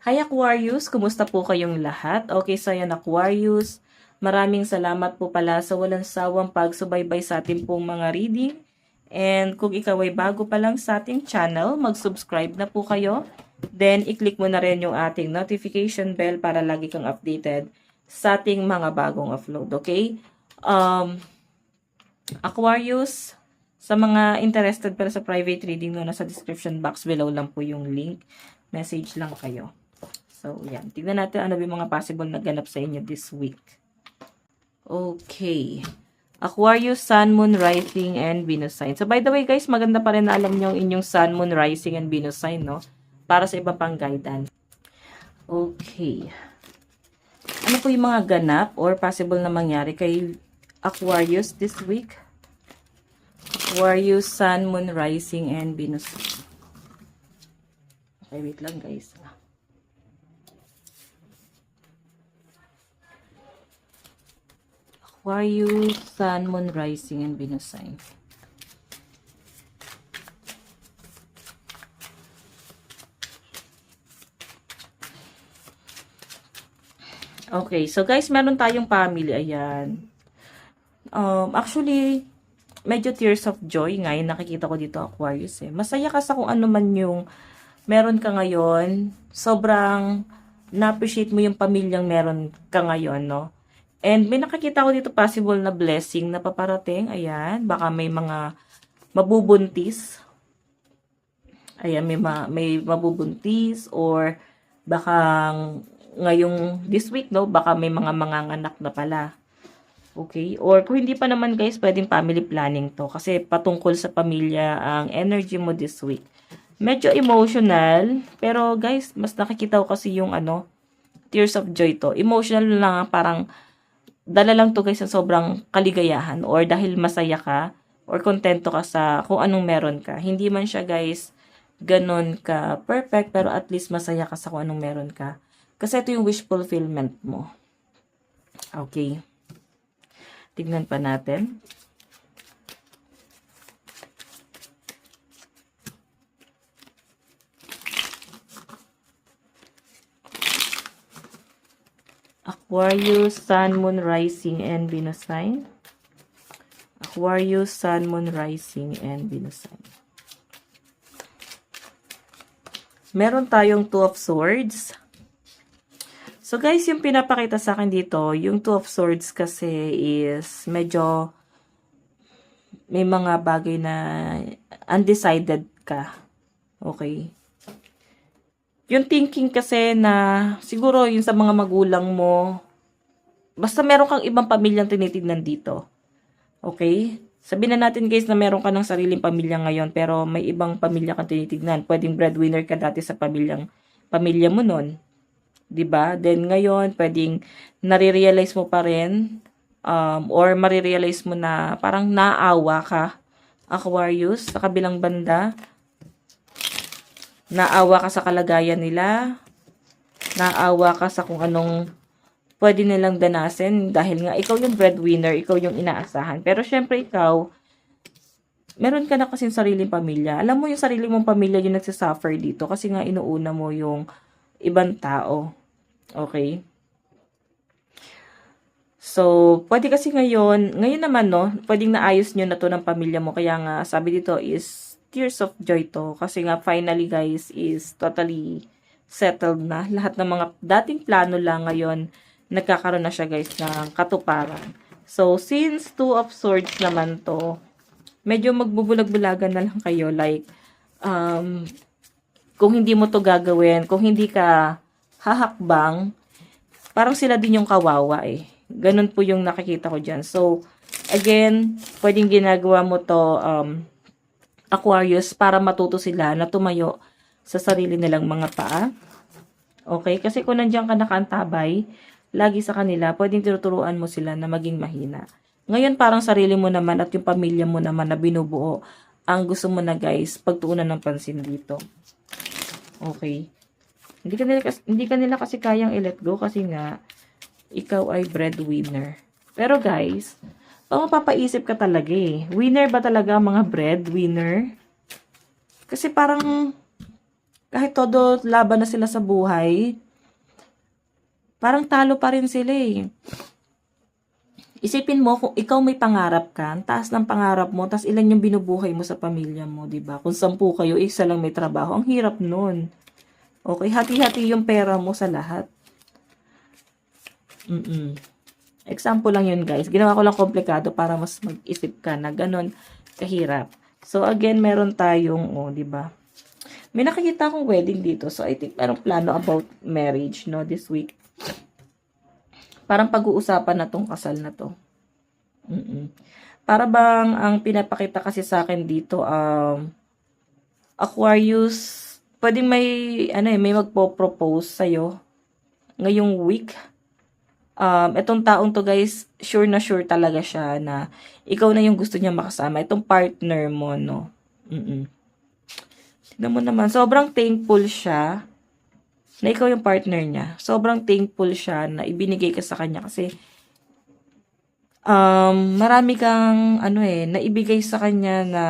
Hi Aquarius, kumusta po kayong lahat? Okay, so yan Aquarius, maraming salamat po pala sa walang sawang pagsubaybay sa ating pong mga reading. And kung ikaw ay bago pa lang sa ating channel, mag-subscribe na po kayo. Then, i-click mo na rin yung ating notification bell para lagi kang updated sa ating mga bagong upload, okay? Aquarius, sa mga interested pero sa private reading, no, nasa description box below lang po yung link. Message lang kayo. So, yan. Tignan natin ano yung mga possible na ganap sa inyo this week. Okay. Aquarius, Sun, Moon, Rising, and Venus sign. So, by the way, guys, maganda pa rin na alam nyo yung inyong Sun, Moon, Rising, and Venus sign, no? Para sa iba pang guidance. Okay. Ano po yung mga ganap or possible na mangyari kay Aquarius this week? Aquarius, Sun, Moon, Rising, and Venus. Okay, wait lang guys. Aquarius, Sun, Moon, Rising, and Venus sign. Okay, so guys, meron tayong family, ayan. Actually, medyo tears of joy nga yung nakikita ko dito, Aquarius eh. Masaya ka sa kung ano man yung meron ka ngayon. Sobrang na-appreciate mo yung pamilyang meron ka ngayon, no? And may nakikita ko dito possible na blessing na paparating, ayan. Baka may mga mabubuntis. Ayan, may mabubuntis or baka ngayong this week, no? Baka may mga manganganak na pala. Okay? Or kung hindi pa naman guys, pwedeng family planning to. Kasi patungkol sa pamilya ang energy mo this week. Medyo emotional. Pero guys, mas nakikita ko kasi yung tears of joy to. Emotional lang, parang dala lang to guys sa sobrang kaligayahan. Or dahil masaya ka, or kontento ka sa kung anong meron ka. Hindi man siya guys, ganun ka perfect, pero at least masaya ka sa kung anong meron ka. Kasi ito yung wish fulfillment mo. Okay. Tignan pa natin. Aquarius, Sun, Moon, Rising, and Venus sign. Aquarius, Sun, Moon, Rising, and Venus sign. Meron tayong Two of Swords. So guys, yung pinapakita sa akin dito, yung Two of Swords kasi is medyo may mga bagay na undecided ka. Okay? Yung thinking kasi na siguro yung sa mga magulang mo, basta meron kang ibang pamilyang tinitignan dito. Okay? Sabihin na natin guys na meron ka ng sariling pamilya ngayon pero may ibang pamilya kang tinitignan. Pwedeng breadwinner ka dati sa pamilya mo nun. 'Di ba? Then ngayon, pwedeng nare-realize mo pa rin or marirealize mo na parang naawa ka, Aquarius, sa kabilang banda. Naawa ka sa kalagayan nila. Naawa ka sa kung anong pwede nilang danasin dahil nga ikaw yung breadwinner, ikaw yung inaasahan. Pero syempre ikaw, meron ka na kasing sariling pamilya. Alam mo yung sarili mong pamilya yung nagsasuffer dito kasi nga inuuna mo yung ibang tao. Okay? So, pwede kasi ngayon naman, no, pwedeng naayos nyo na to ng pamilya mo. Kaya nga, sabi dito is tears of joy to. Kasi nga, finally guys, is totally settled na. Lahat ng mga dating plano lang ngayon, nagkakaroon na siya guys ng katuparan. So, since Two of Swords naman to, medyo magbubulag-bulagan na lang kayo. Like, kung hindi mo to gagawin, kung hindi ka hahakbang, parang sila din yung kawawa eh. Ganun po yung nakikita ko dyan. So, again, pwedeng ginagawa mo to, Aquarius, para matuto sila na tumayo sa sarili nilang mga paa. Okay? Kasi kung nandiyan ka nakaantabay, lagi sa kanila, pwedeng tinuturuan mo sila na maging mahina. Ngayon, parang sarili mo naman at yung pamilya mo naman na binubuo, ang gusto mo na guys, pagtuunan ng pansin dito. Okay? Hindi ka nila kasi kayang i-let go kasi nga, ikaw ay breadwinner. Pero guys, mapapaisip ka talaga eh. Winner ba talaga ang mga breadwinner? Kasi parang Kahit todo laban na sila sa buhay, parang talo pa rin sila eh. Isipin mo, kung ikaw may pangarap ka, ang taas ng pangarap mo, tas ilan yung binubuhay mo sa pamilya mo, di ba? Kung 10 kayo, isa lang may trabaho, ang hirap nun. Okay, hati-hati yung pera mo sa lahat. Example lang yun, guys. Ginawa ko lang komplikado para mas mag-isip ka na ganun kahirap. So, again, meron tayong, di ba? May nakikita akong wedding dito. So, I think merong plano about marriage, no, this week. Parang pag-uusapan na tong kasal na to. Para bang ang pinapakita kasi sa akin dito, Aquarius, pwedeng may magpo-propose sa'yo ngayong week. Itong taong to, guys, sure na sure talaga siya na ikaw na yung gusto niya makasama. Itong partner mo, no. Tignan mo naman, sobrang thankful siya na ikaw yung partner niya. Sobrang thankful siya na ibinigay ka sa kanya kasi marami kang naibigay sa kanya na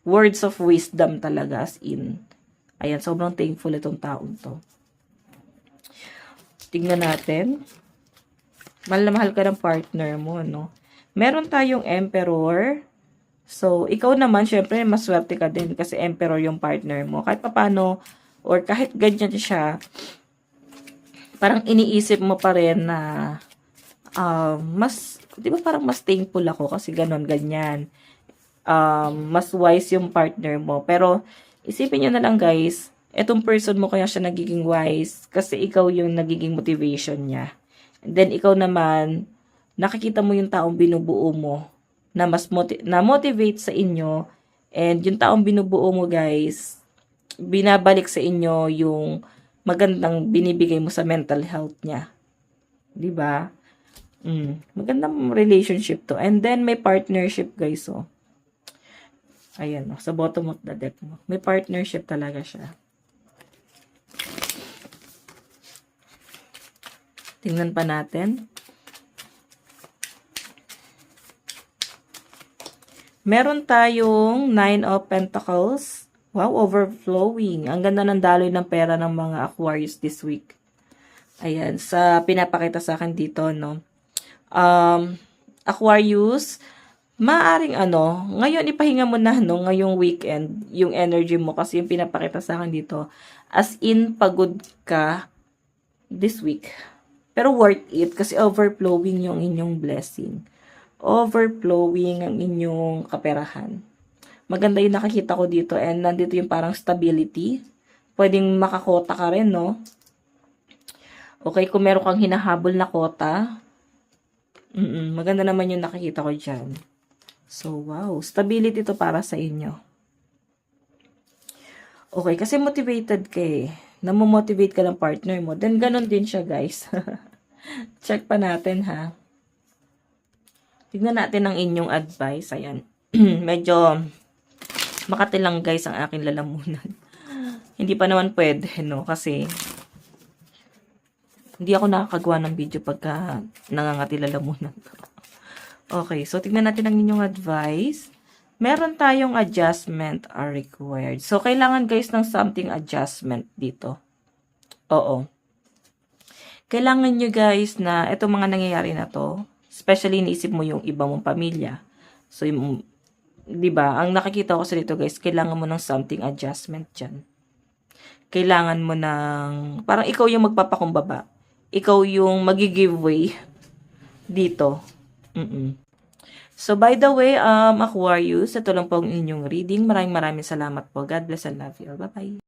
words of wisdom talaga, as in. Ayan, sobrang thankful itong taong to. Tingnan natin. Mahal na mahal ka ng partner mo, no? Meron tayong Emperor. So, ikaw naman, syempre, maswerte ka din kasi Emperor yung partner mo. Kahit papano, or kahit ganyan siya, parang iniisip mo pa rin na di ba parang mas thankful ako kasi ganon, ganyan. Mas wise yung partner mo. Pero, isipin nyo na lang, guys, etong person mo kaya siya nagiging wise kasi ikaw yung nagiging motivation niya. And then, ikaw naman, nakikita mo yung taong binubuo mo na mas na-motivate sa inyo. And yung taong binubuo mo, guys, binabalik sa inyo yung magandang binibigay mo sa mental health niya. 'Di ba? Magandang relationship to. And then may partnership, guys, oh. Ayan, oh, sa bottom of the deck mo. May partnership talaga siya. Tingnan pa natin. Meron tayong 9 of Pentacles. Wow, overflowing. Ang ganda ng daloy ng pera ng mga Aquarius this week. Ayan, sa pinapakita sa akin dito, no. Aquarius, maaring ngayon ipahinga mo na, no, ngayong weekend, yung energy mo kasi yung pinapakita sa akin dito. As in, pagod ka this week. Pero worth it kasi overflowing yung inyong blessing. Overflowing ang inyong kaperahan. Maganda yung nakikita ko dito and nandito yung parang stability. Pwedeng makakota ka rin, no? Okay, kung meron kang hinahabol na kota, maganda naman yung nakikita ko dyan. So, wow. Stability to para sa inyo. Okay, kasi motivated ka eh. Namomotivate ka ng partner mo. Then, ganun din siya, guys. Check pa natin, ha? Tignan natin ang inyong advice. Ayan. Medyo makati lang, guys, ang aking lalamunan. Hindi pa naman pwede, no? Kasi hindi ako nakakagawa ng video pagka nangangati lalamunan. Okay, so tignan natin ang inyong advice. Meron tayong adjustment are required. So, kailangan, guys, ng something adjustment dito. Oo. Kailangan nyo, guys, na itong mga nangyayari na to, especially iniisip mo yung iba mong pamilya. So, yung, diba, ang nakikita ko sa dito, guys, kailangan mo ng something adjustment dyan. Kailangan mo ng, parang ikaw yung magpapakumbaba. Ikaw yung magi-giveaway dito. So, by the way, Aquarius, ito lang po ang inyong reading. Maraming salamat po. God bless and love you. Bye-bye.